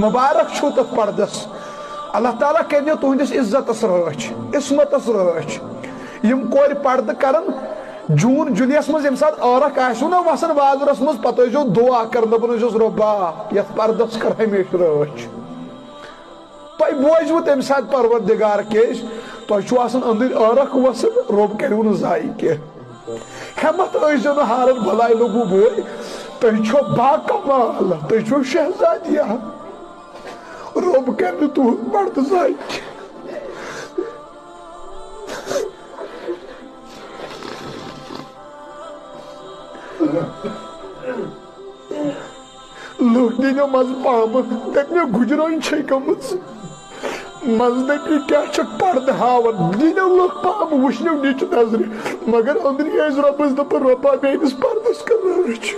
مبارک چھو تک پردس اللہ تعالیٰ کرنو تہندس عزتس رچ عصمتس رچ یم کور پردہ کرن جون جولیس مز یم سات عورک آسو نا وسن بازرس مز پتہ جو دعا کر دپن چھس ربا یتھ پردس کر ہمیشہ رچ تہ بوزو تمہ سات پروردگار کیس تہ چھو آسان اندر عورک وسن رب کرو نا ضائع کی ہمت ٲسۍزیو نہٕ ہارن بلاے لوگو بوے تُہۍ چھو با کمال تُہۍ چھو شہزادیہ رب کر نہٕ تُہُنٛد پردٕ ضائع لوگ دینو مز پامہ دپنو گجرٲنۍ چھے گٔمٕژ مز دپی کیا چھکھ پردٕ ہاوان دینو لوگ پامہ وٕچھنو نِچ نظرِ مگر أنٛدری ٲسۍ رۄبس دپان رۄبا میٲنِس پردس کر رٲچھ